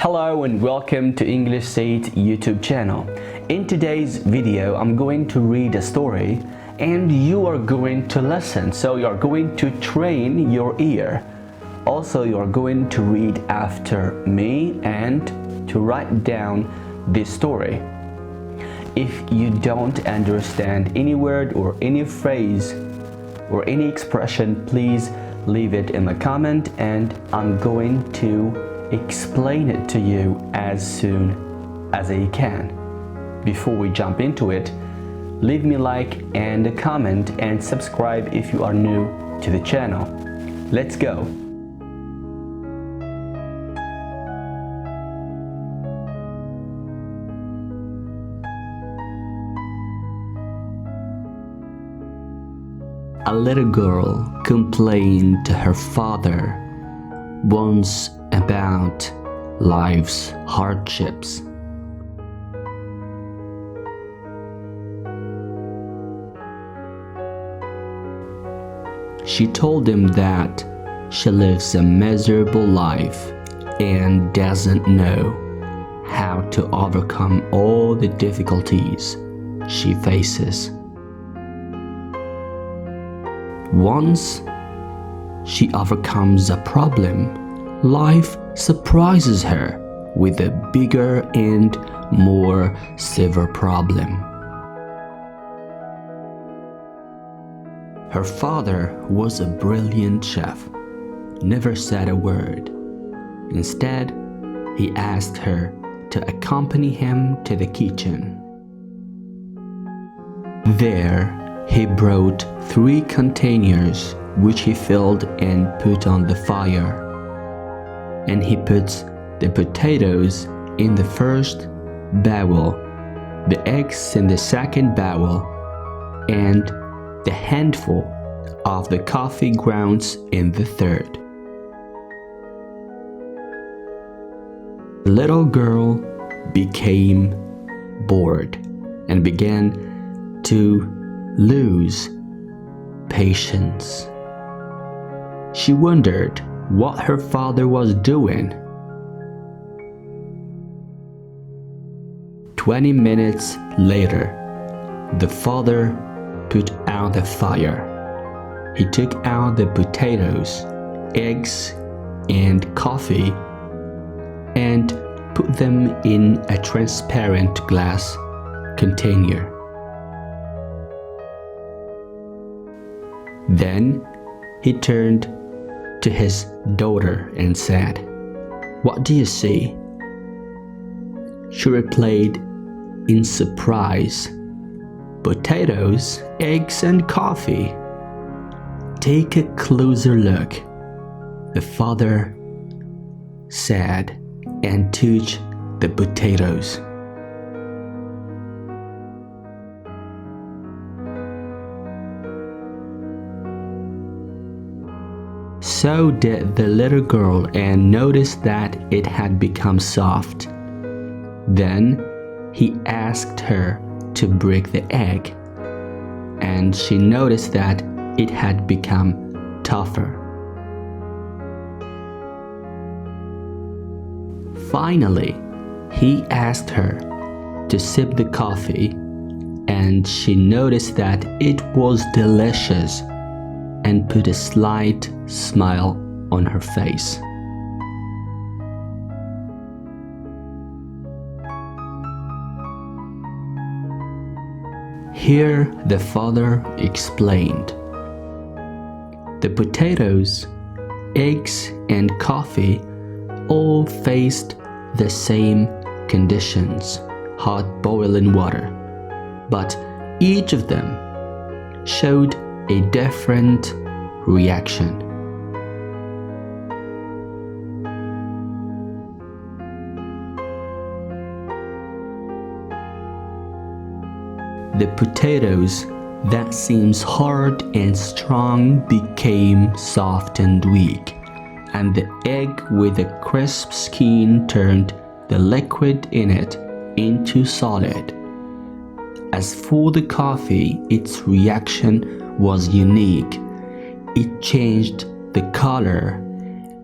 Hello and welcome to English Said YouTube channel. In today's video, I'm going to read a story and you are going to listen. So you're going to train your ear. Also, you're going to read after me and to write down this story. If you don't understand any word or any phrase or any expression, please leave it in the comment and I'm going to explain it to you as soon as I can. Before we jump into it, leave me a like and a comment and subscribe if you are new to the channel. Let's go. A little girl complained to her father once about life's hardships. She told him that she lives a miserable life and doesn't know how to overcome all the difficulties she faces. Once she overcomes a problem, life surprises her with a bigger and more severe problem. Her father was a brilliant chef, never said a word. Instead, he asked her to accompany him to the kitchen. There, he brought 3 containers which he filled and put on the fire. And he puts the potatoes in the first bowl, the eggs in the second bowl, and the handful of the coffee grounds in the third. The little girl became bored and began to lose patience. She wondered what her father was doing. 20 minutes later, the father put out the fire. He took out the potatoes, eggs, and coffee and put them in a transparent glass container. Then he turned to his daughter and said, "What do you see?" She replied in surprise, "Potatoes, eggs, and coffee." "Take a closer look," the father said, and touched the potatoes. So did the little girl and noticed that it had become soft. Then he asked her to break the egg, and she noticed that it had become tougher. Finally, he asked her to sip the coffee, and she noticed that it was delicious and put a slight smile on her face. Here the father explained. The potatoes, eggs, and coffee all faced the same conditions, hot boiling water, but each of them showed a different reaction. The potatoes that seems hard and strong became soft and weak, and the egg with a crisp skin turned the liquid in it into solid. As for the coffee, its reaction was unique. It changed the color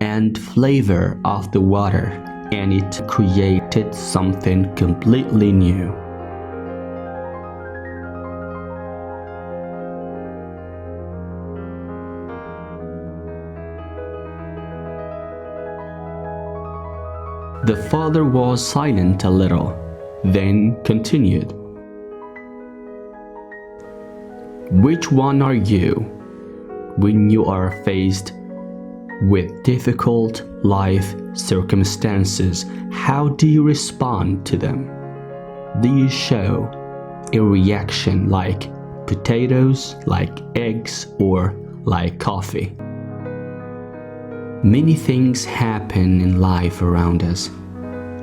and flavor of the water and it created something completely new. The father was silent a little, then continued. Which one are you when you are faced with difficult life circumstances? How do you respond to them? Do you show a reaction like potatoes, like eggs, or like coffee? Many things happen in life around us,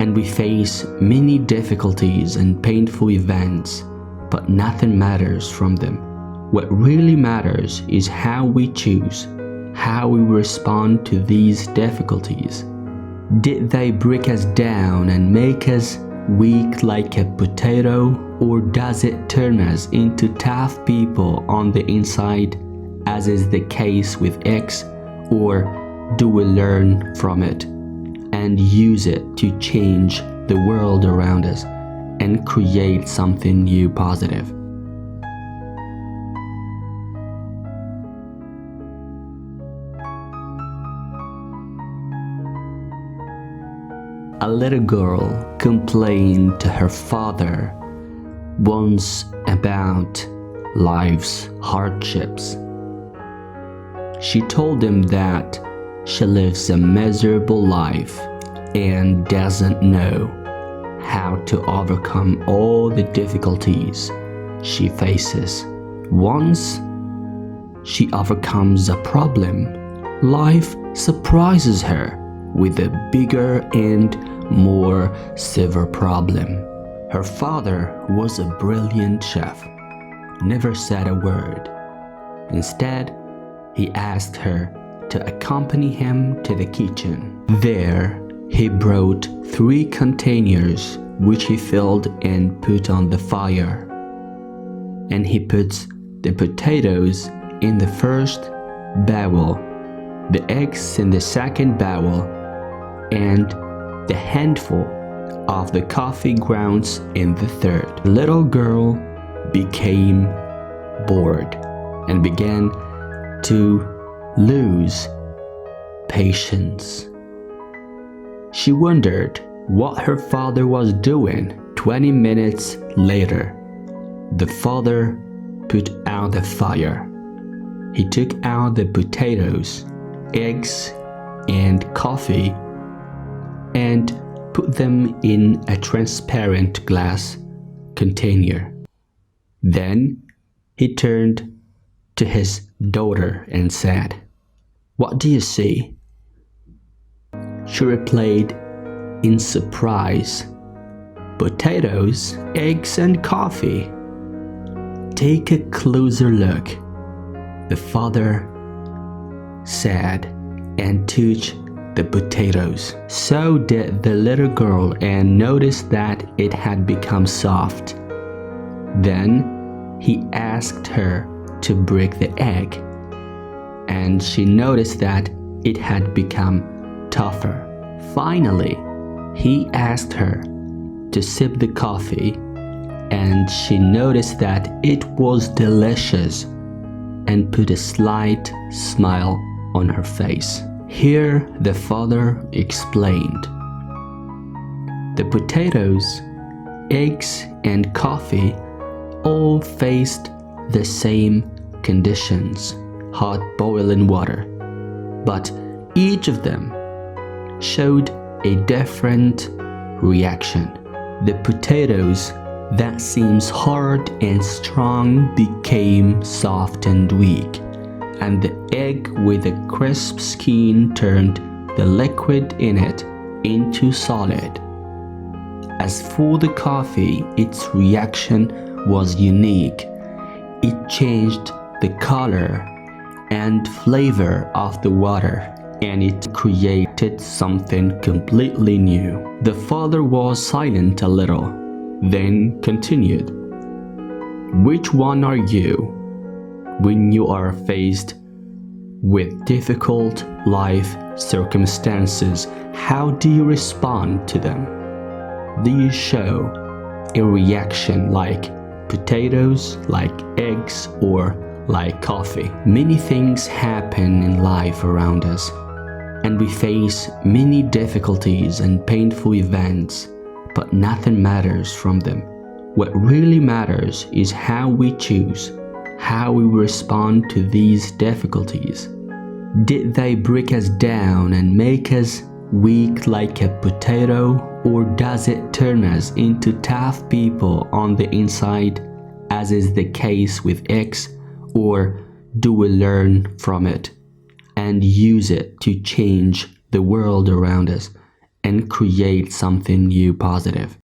and we face many difficulties and painful events, but nothing matters from them. What really matters is how we choose, how we respond to these difficulties. Did they break us down and make us weak like a potato, or does it turn us into tough people on the inside, as is the case with eggs? Or do we learn from it and use it to change the world around us and create something new positive? A little girl complained to her father once about life's hardships. She told him that she lives a miserable life and doesn't know how to overcome all the difficulties she faces. Once she overcomes a problem, life surprises her with a bigger and more severe problem. Her father was a brilliant chef, never said a word. Instead, he asked her to accompany him to the kitchen. There, he brought 3 containers which he filled and put on the fire. And he puts the potatoes in the first bowl, the eggs in the second bowl, and the handful of the coffee grounds in the third. The little girl became bored and began to lose patience. She wondered what her father was doing. 20 minutes later, the father put out the fire. He took out the potatoes, eggs, and coffee and put them in a transparent glass container. Then he turned to his daughter and said, "What do you see?" She replied in surprise, "Potatoes, eggs, and coffee." "Take a closer look," the father said, and touched the potatoes. So did the little girl and noticed that it had become soft. Then he asked her to break the egg, and she noticed that it had become tougher. Finally, he asked her to sip the coffee, and she noticed that it was delicious and put a slight smile on her face. Here the father explained, "The potatoes, eggs, and coffee all faced the same conditions, hot boiling water, but each of them showed a different reaction. The potatoes that seems hard and strong became soft and weak, and the egg with a crisp skin turned the liquid in it into solid. As for the coffee, its reaction was unique. It changed the color and flavor of the water, and it created something completely new." The father was silent a little, then continued, "Which one are you when you are faced with difficult life circumstances, how do you respond to them? Do you show a reaction like potatoes, like eggs, or like coffee? Many things happen in life around us, and we face many difficulties and painful events, but nothing matters from them. What really matters is how we choose, how we respond to these difficulties. Did they break us down and make us weak like a potato, or does it turn us into tough people on the inside, as is the case with X, or do we learn from it and use it to change the world around us and create something new positive?